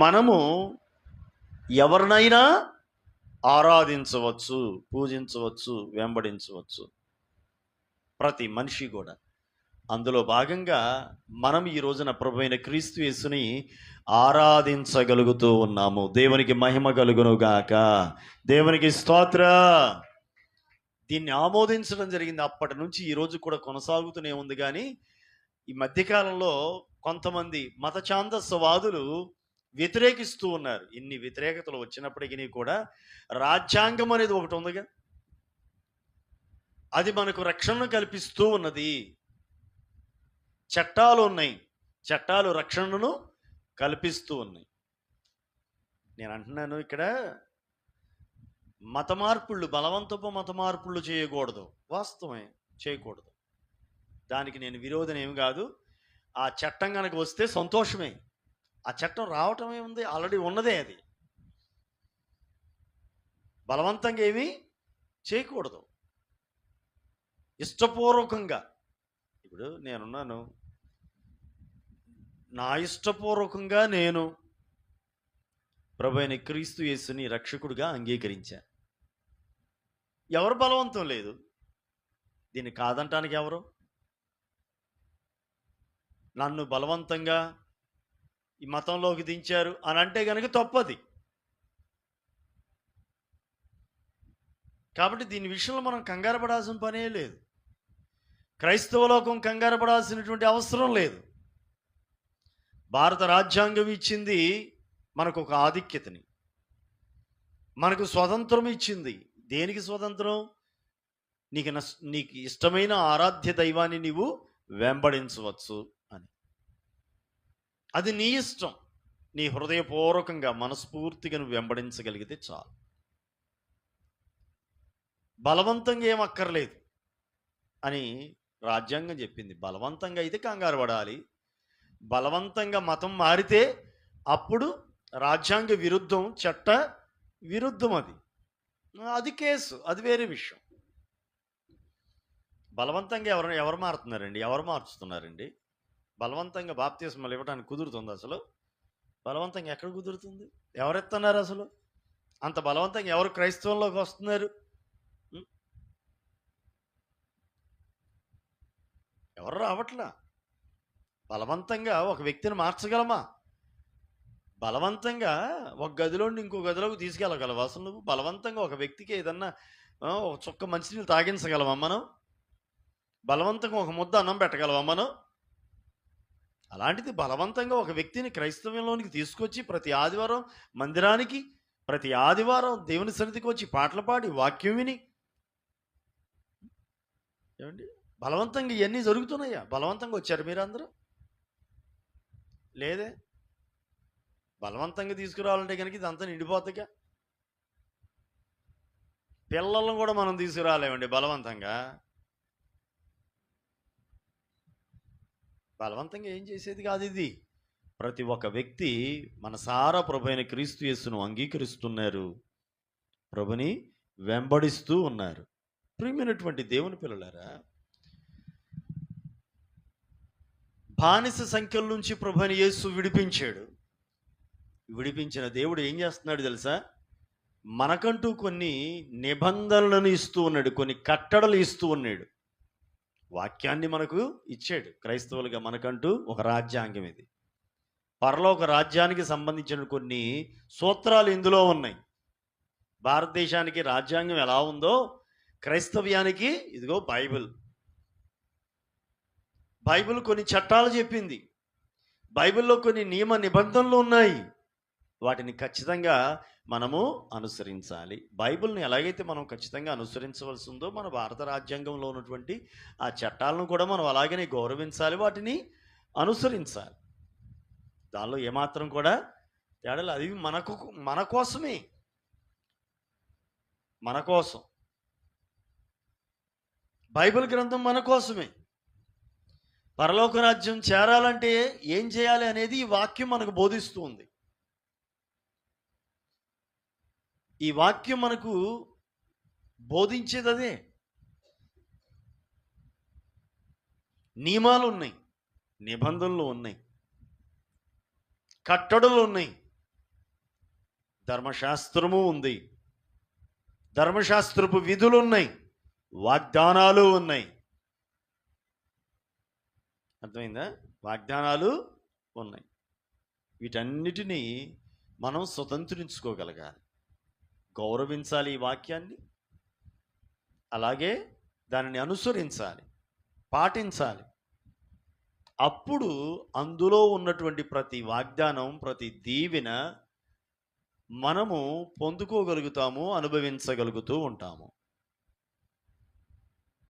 మనము ఎవరినైనా ఆరాధించవచ్చు, పూజించవచ్చు, వెంబడించవచ్చు. ప్రతి మనిషి కూడా. అందులో భాగంగా మనం ఈ రోజున ప్రభువైన క్రీస్తు యేసుని ఆరాధించగలుగుతూ ఉన్నాము. దేవునికి మహిమ కలుగును గాక. దేవునికి స్తోత్ర. దీన్ని ఆమోదించడం జరిగింది. అప్పటి నుంచి ఈ రోజు కూడా కొనసాగుతూనే ఉంది. కానీ ఈ మధ్యకాలంలో కొంతమంది మత ఛాందస్సవాదులు వ్యతిరేకిస్తూ ఉన్నారు. ఇన్ని వ్యతిరేకతలు వచ్చినప్పటికీ కూడా రాజ్యాంగం అనేది ఒకటి ఉందిగా, అది మనకు రక్షణను కల్పిస్తూ ఉన్నది. చట్టాలు ఉన్నాయి, చట్టాలు రక్షణను కల్పిస్తూ ఉన్నాయి. నేను అంటున్నాను ఇక్కడ మత మార్పుళ్ళు, బలవంతపు మత మార్పుళ్ళు చేయకూడదు. వాస్తవమే, చేయకూడదు. దానికి నేను విరోధం ఏమి కాదు. ఆ చట్టం కనుక వస్తే సంతోషమే. ఆ చట్టం రావటమే ఉంది, ఆల్రెడీ ఉన్నదే. అది బలవంతంగా ఏమీ చేయకూడదు, ఇష్టపూర్వకంగా. ఇప్పుడు నేనున్నాను, నా ఇష్టపూర్వకంగా నేను ప్రభువైన క్రీస్తు యేసుని రక్షకుడిగా అంగీకరించా. ఎవరు బలవంతం లేదు. దీన్ని కాదంటానికి ఎవరు? నన్ను బలవంతంగా ఈ మతంలోకి దించారు అని అంటే కనుక తప్పది. కాబట్టి దీని విషయంలో మనం కంగారు పడాల్సిన పనే లేదు. క్రైస్తవ లోకం కంగారు పడాల్సినటువంటి అవసరం లేదు. భారత రాజ్యాంగం ఇచ్చింది మనకు ఒక ఆధిక్యతని, మనకు స్వతంత్రం ఇచ్చింది. దేనికి స్వతంత్రం? నీకు ఇష్టమైన ఆరాధ్య దైవాన్ని నీవు వెంబడించవచ్చు అని. అది నీ ఇష్టం. నీ హృదయపూర్వకంగా మనస్ఫూర్తిగా నువ్వు వెంబడించగలిగితే చాలు. బలవంతంగా ఏమక్కర్లేదు అని రాజ్యాంగం చెప్పింది. బలవంతంగా అయితే కంగారు పడాలి. బలవంతంగా మతం మారితే అప్పుడు రాజ్యాంగ విరుద్ధం, చట్ట విరుద్ధం. అది కేసు, అది వేరే విషయం. బలవంతంగా ఎవరు మారుతున్నారండి? ఎవరు మార్చుతున్నారండి? బలవంతంగా బాప్తిస్మాలు ఇవ్వడానికి కుదురుతుంది? అసలు బలవంతంగా ఎక్కడ కుదురుతుంది? ఎవరెత్తున్నారు అసలు? అంత బలవంతంగా ఎవరు క్రైస్తవంలోకి వస్తున్నారు? ఎవరు రావట్లా. బలవంతంగా ఒక వ్యక్తిని మార్చగలమా? బలవంతంగా ఒక గదిలోండి ఇంకో గదిలోకి తీసుకెళ్ళగలవా అసలు నువ్వు? బలవంతంగా ఒక వ్యక్తికి ఏదన్నా ఒక చుక్క మంచినీళ్ళు తాగించగలవా మనం? బలవంతంగా ఒక ముద్ద అన్నం పెట్టగలవా మనం? అలాంటిది బలవంతంగా ఒక వ్యక్తిని క్రైస్తవంలోనికి తీసుకొచ్చి ప్రతి ఆదివారం మందిరానికి, ప్రతి ఆదివారం దేవుని సన్నిధికి వచ్చి పాటలు పాడి వాక్యం విని, ఏమండి బలవంతంగా ఇవన్నీ జరుగుతున్నాయా? బలవంతంగా వచ్చారు మీరందరూ? లేదే. బలవంతంగా తీసుకురావాలంటే కనుక ఇదంతా నిండిపోతుందిగా. పిల్లలను కూడా మనం తీసుకురాలేమండి బలవంతంగా. బలవంతంగా ఏం చేసేది కాదు ఇది. ప్రతి ఒక్క వ్యక్తి మనసారా ప్రభువైన క్రీస్తు యేసును అంగీకరిస్తున్నారు, ప్రభుని వెంబడిస్తూ ఉన్నారు. ప్రియమైనటువంటి దేవుని పిల్లలారా, బానిస సంఖ్యల నుంచి ప్రభువైన యేసు విడిపించాడు. విడిపించిన దేవుడు ఏం చేస్తున్నాడు తెలుసా? మనకంటూ కొన్ని నిబంధనలను ఇస్తూ ఉన్నాడు, కొన్ని కట్టడలు ఇస్తూ ఉన్నాడు. వాక్యాన్ని మనకు ఇచ్చాడు. క్రైస్తవులుగా మనకంటూ ఒక రాజ్యాంగం ఇది. పరలోక రాజ్యానికి సంబంధించిన కొన్ని సూత్రాలు ఇందులో ఉన్నాయి. భారతదేశానికి రాజ్యాంగం ఎలా ఉందో క్రైస్తవ్యానికి ఇదిగో బైబిల్ కొన్ని చట్టాలు చెప్పింది. బైబిల్లో కొన్ని నియమ నిబంధనలు ఉన్నాయి. వాటిని ఖచ్చితంగా మనము అనుసరించాలి. బైబిల్ని ఎలాగైతే మనం ఖచ్చితంగా అనుసరించవలసి ఉందో మన భారత రాజ్యాంగంలో ఉన్నటువంటి ఆ చట్టాలను కూడా మనం అలాగనే గౌరవించాలి, వాటిని అనుసరించాలి. దానిలో ఏమాత్రం కూడా తేడాలు. అది మన కోసమే, మన కోసం. బైబిల్ గ్రంథం మన కోసమే. పరలోక రాజ్యం చేరాలంటే ఏం చేయాలి అనేది ఈ వాక్యం మనకు బోధిస్తూ ఉంది. ఈ వాక్యం మనకు బోధించేది అదే. నియమాలు ఉన్నాయి, నిబంధనలు ఉన్నాయి, కట్టడలు ఉన్నాయి. ధర్మశాస్త్రము ఉంది, ధర్మశాస్త్రపు విధులు ఉన్నాయి, వాగ్దానాలు ఉన్నాయి. అర్థమైందా? వాగ్దానాలు ఉన్నాయి. వీటన్నిటినీ మనం స్వతంత్రించుకోగలగాలి, గౌరవించాలి ఈ వాక్యాన్ని, అలాగే దానిని అనుసరించాలి, పాటించాలి. అప్పుడు అందులో ఉన్నటువంటి ప్రతి వాగ్దానం, ప్రతి దీవెన మనము పొందుకోగలుగుతాము, అనుభవించగలుగుతూ ఉంటాము.